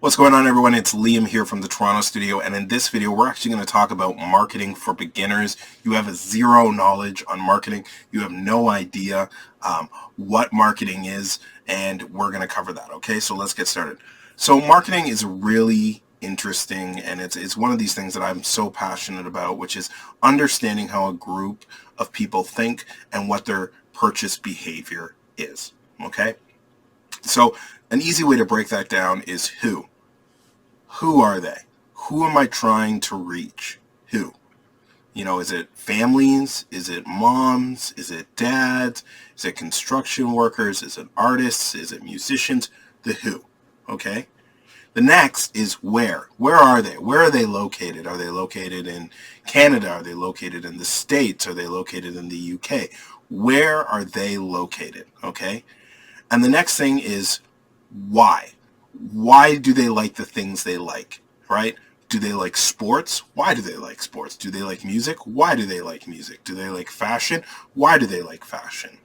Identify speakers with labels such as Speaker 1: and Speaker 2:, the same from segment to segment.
Speaker 1: What's going on, everyone? It's Liam here from the Toronto studio, and in this video we're actually going to talk about marketing for beginners. You have zero knowledge on marketing. You have no idea what marketing is, and we're going to cover that. Okay, so let's get started. So marketing is really interesting, and it's one of these things that I'm so passionate about, which is understanding how a group of people think and what their purchase behavior is. Okay, so an easy way to break that down is who. Who are they? Who am I trying to reach? Who? You know, is it families? Is it moms? Is it dads? Is it construction workers? Is it artists? Is it musicians? The who. Okay? The next is where. Where are they? Where are they located? Are they located in Canada? Are they located in the States? Are they located in the UK? Where are they located? Okay? And the next thing is why. Why do they like the things they like, right? Do they like sports? Why do they like sports? Do they like music? Why do they like music? Do they like fashion? Why do they like fashion?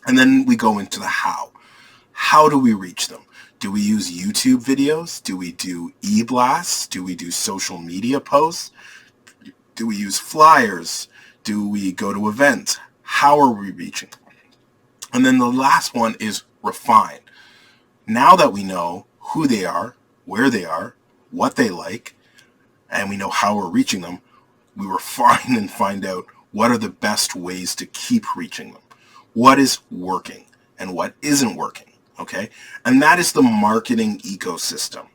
Speaker 1: And then we go into the how. How do we reach them? Do we use YouTube videos? Do we do e-blasts? Do we do social media posts? Do we use flyers? Do we go to events? How are we reaching? And then the last one is refine. Now that we know who they are, where they are, what they like, and we know how we're reaching them, we refine and find out what are the best ways to keep reaching them. What is working and what isn't working, okay? And that is the marketing ecosystem,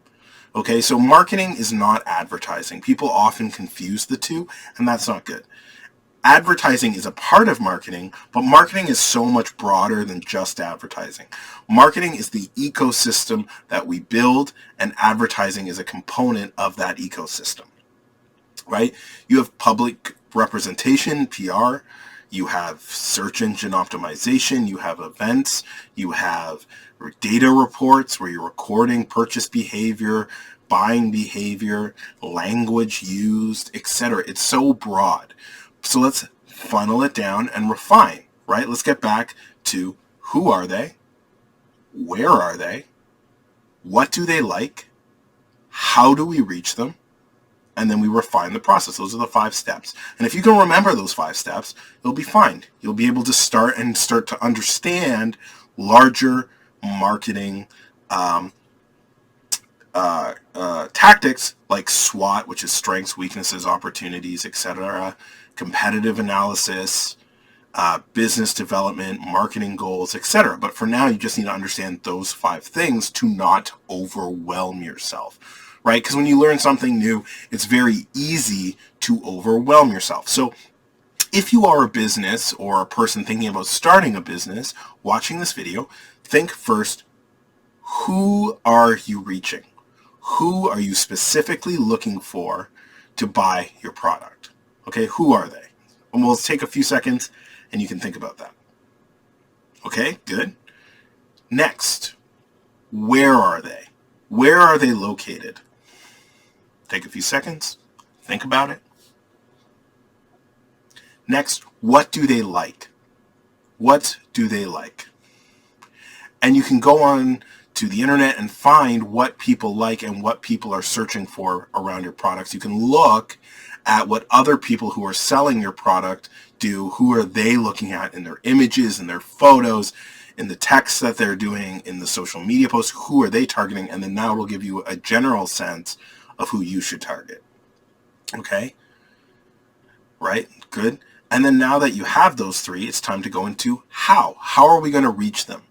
Speaker 1: okay? So marketing is not advertising. People often confuse the two, and that's not good. Advertising is a part of marketing, but marketing is so much broader than just advertising. Marketing is the ecosystem that we build, and advertising is a component of that ecosystem, right? You have public representation, PR, you have search engine optimization, you have events, you have data reports where you're recording purchase behavior, buying behavior, language used, etc. It's so broad. So let's funnel it down and refine, right? Let's get back to who are they? Where are they? What do they like? How do we reach them? And then we refine the process. Those are the 5 steps. And if you can remember those 5 steps, you'll be fine. You'll be able to start to understand larger marketing tactics like SWOT, which is strengths, weaknesses, opportunities, etc., competitive analysis, business development, marketing goals, etc. But for now, you just need to understand those 5 things to not overwhelm yourself, right? Because when you learn something new, it's very easy to overwhelm yourself. So if you are a business or a person thinking about starting a business, watching this video, think first, who are you reaching? Who are you specifically looking for to buy your product? Okay, who are they? And we'll take a few seconds and you can think about that. Okay, good. Next, where are they? Where are they located? Take a few seconds, think about it. Next, what do they like? What do they like? And you can go on to the internet and find what people like and what people are searching for around your products. You can look at what other people who are selling your product do. Who are they looking at in their images, in their photos, in the text that they're doing, in the social media posts? Who are they targeting? And then that will give you a general sense of who you should target. Okay? Right? Good. And then now that you have those 3, it's time to go into how. How are we going to reach them?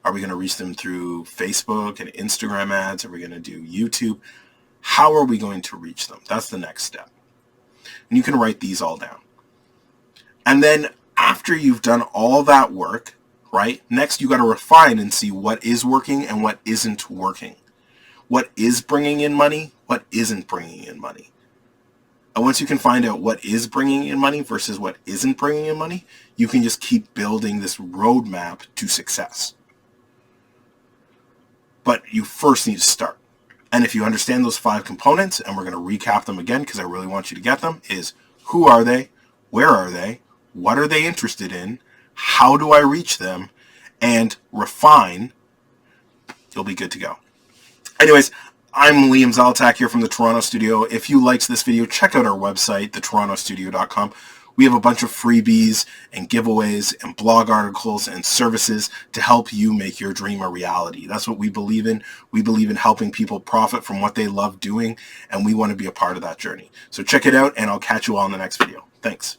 Speaker 1: Are we going to reach them through Facebook and Instagram ads? Are we going to do YouTube? How are we going to reach them? That's the next step. And you can write these all down. And then after you've done all that work, right, next you got to refine and see what is working and what isn't working. What is bringing in money? What isn't bringing in money? And once you can find out what is bringing in money versus what isn't bringing in money, you can just keep building this roadmap to success. But you first need to start. And if you understand those 5 components, and we're going to recap them again because I really want you to get them, is who are they? Where are they? What are they interested in? How do I reach them? And refine, you'll be good to go. Anyways, I'm Liam Zaltak here from the Toronto studio. If you liked this video, check out our website, thetorontostudio.com. We have a bunch of freebies and giveaways and blog articles and services to help you make your dream a reality. That's what we believe in. We believe in helping people profit from what they love doing, and we want to be a part of that journey. So check it out, and I'll catch you all in the next video. Thanks.